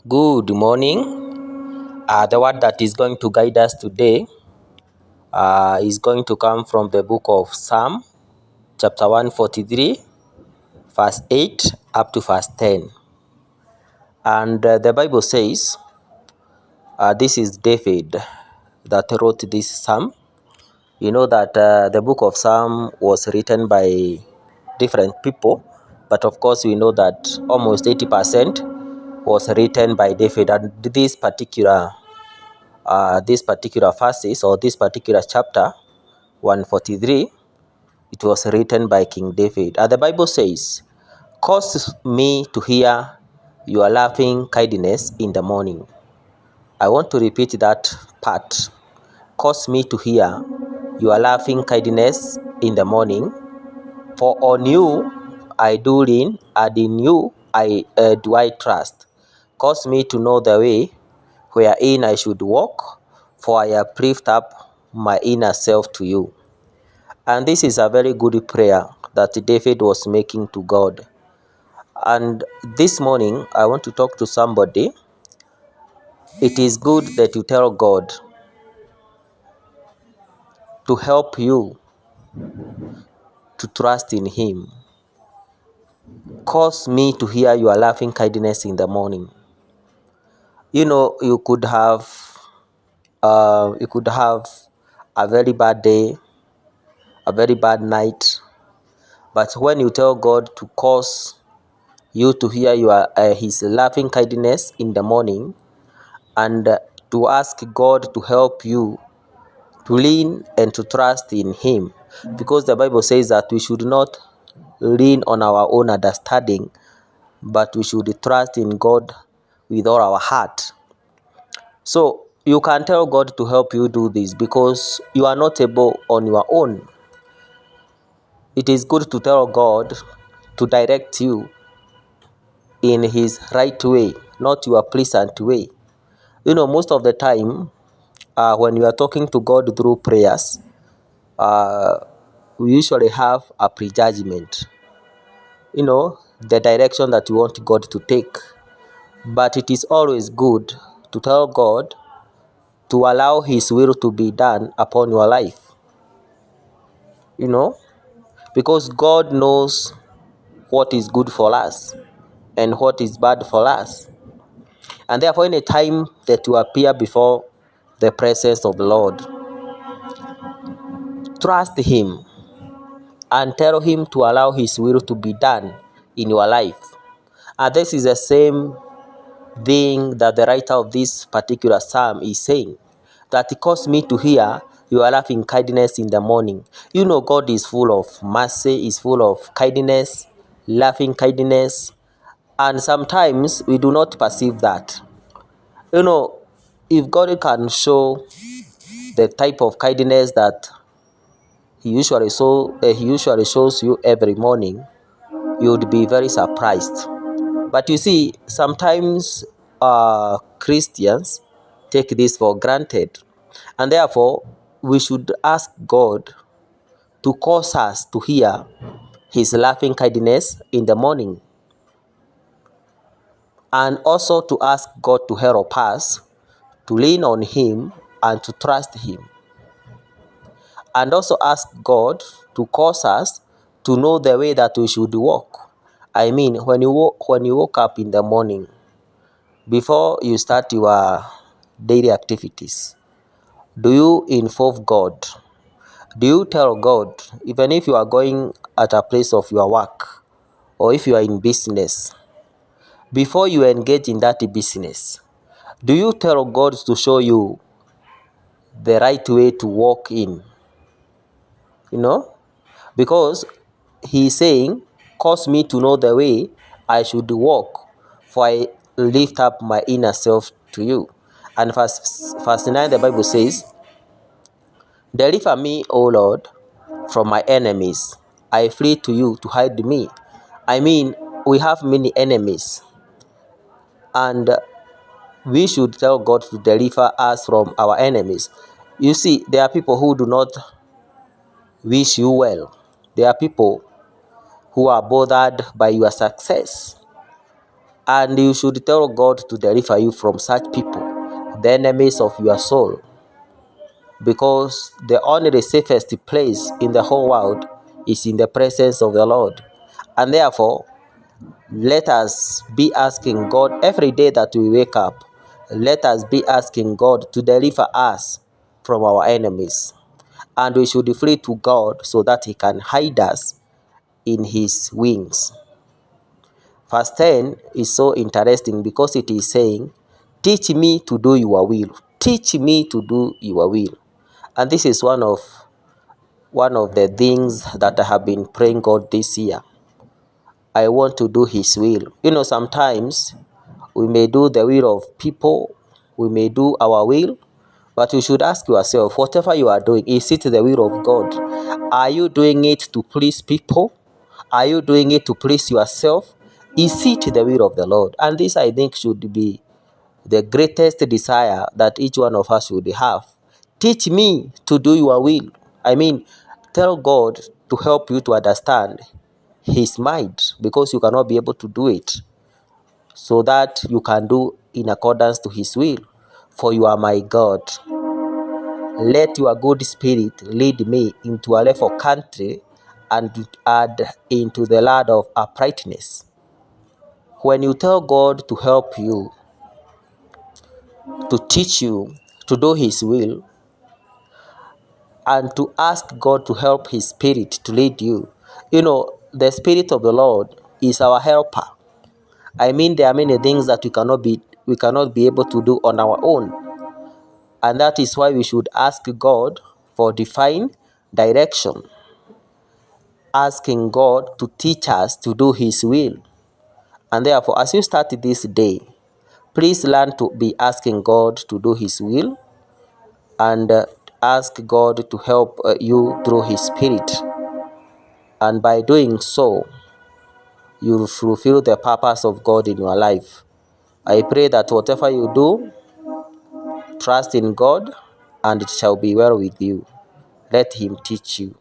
Good morning. The word that is going to guide us today is going to come from the book of Psalm, chapter 143, verse 8 up to verse 10. And the Bible says, this is David that wrote this psalm. You know that the book of Psalm was written by different people, but of course we know that almost 80% was written by David, and this particular verses or this particular chapter 143, it was written by King David. And the Bible says, cause me to hear your loving kindness in the morning. I want to repeat that part. Cause me to hear your loving kindness in the morning, for on you I do lean, and in you do I trust. Cause me to know the way wherein I should walk, for I have lifted up my inner self to you. And this is a very good prayer that David was making to God. And this morning, I want to talk to somebody. It is good that you tell God to help you to trust in Him. Cause me to hear your loving kindness in the morning. You know, you could have a very bad day, a very bad night, but when you tell God to cause you to hear His loving kindness in the morning, and to ask God to help you to lean and to trust in Him, because the Bible says that we should not lean on our own understanding, but we should trust in God with all our heart. So you can tell God to help you do this because you are not able on your own. It is good to tell God to direct you in His right way, not your pleasant way. You know, most of the time, when you are talking to God through prayers, we usually have a prejudgment, the direction that you want God to take. But it is always good to tell God to allow His will to be done upon your life, because God knows what is good for us and what is bad for us. And therefore, in a time that you appear before the presence of the Lord, trust Him and tell Him to allow His will to be done in your life. And this is the same thing that the writer of this particular psalm is saying, that it caused me to hear your loving kindness in the morning. You know, God is full of mercy, is full of kindness, loving kindness, and sometimes we do not perceive that. If God can show the type of kindness that He usually shows you every morning, you would be very surprised. But you see, sometimes Christians take this for granted, and therefore we should ask God to cause us to hear His loving kindness in the morning, and also to ask God to help us to lean on Him and to trust Him, and also ask God to cause us to know the way that we should walk. I mean, when you woke up in the morning, before you start your daily activities, do you involve God? Do you tell God, even if you are going at a place of your work, or if you are in business, before you engage in that business, do you tell God to show you the right way to walk in? Because He is saying, cause me to know the way I should walk, for I lift up my inner self to you. And verse 9, the Bible says, deliver me, O Lord, from my enemies. I flee to you to hide me. I mean, we have many enemies, and we should tell God to deliver us from our enemies. You see, there are people who do not wish you well. There are people who are bothered by your success. And you should tell God to deliver you from such people, the enemies of your soul, because the only safest place in the whole world is in the presence of the Lord. And therefore, let us be asking God every day that we wake up. Let us be asking God to deliver us from our enemies. And we should flee to God so that He can hide us in His wings. Verse 10 is so interesting because it is saying, teach me to do your will. Teach me to do your will. And this is one of the things that I have been praying God this year. I want to do His will. Sometimes we may do the will of people, we may do our will, but you should ask yourself, whatever you are doing, is it the will of God? Are you doing it to please people? Are you doing it to please yourself? Is it the will of the Lord? And this, I think, should be the greatest desire that each one of us should have. Teach me to do your will. I mean, tell God to help you to understand His mind, because you cannot be able to do it, so that you can do in accordance to His will. For you are my God. Let your good spirit lead me into a level country and add into the land of uprightness. When you tell God to help you, to teach you to do His will, and to ask God to help His Spirit to lead you, the Spirit of the Lord is our helper. I mean, there are many things that we cannot be able to do on our own. And that is why we should ask God for divine direction, asking God to teach us to do His will. And therefore, as you start this day, please learn to be asking God to do His will, and ask God to help you through His Spirit. And by doing so, you will fulfill the purpose of God in your life. I pray that whatever you do, trust in God, and it shall be well with you. Let Him teach you.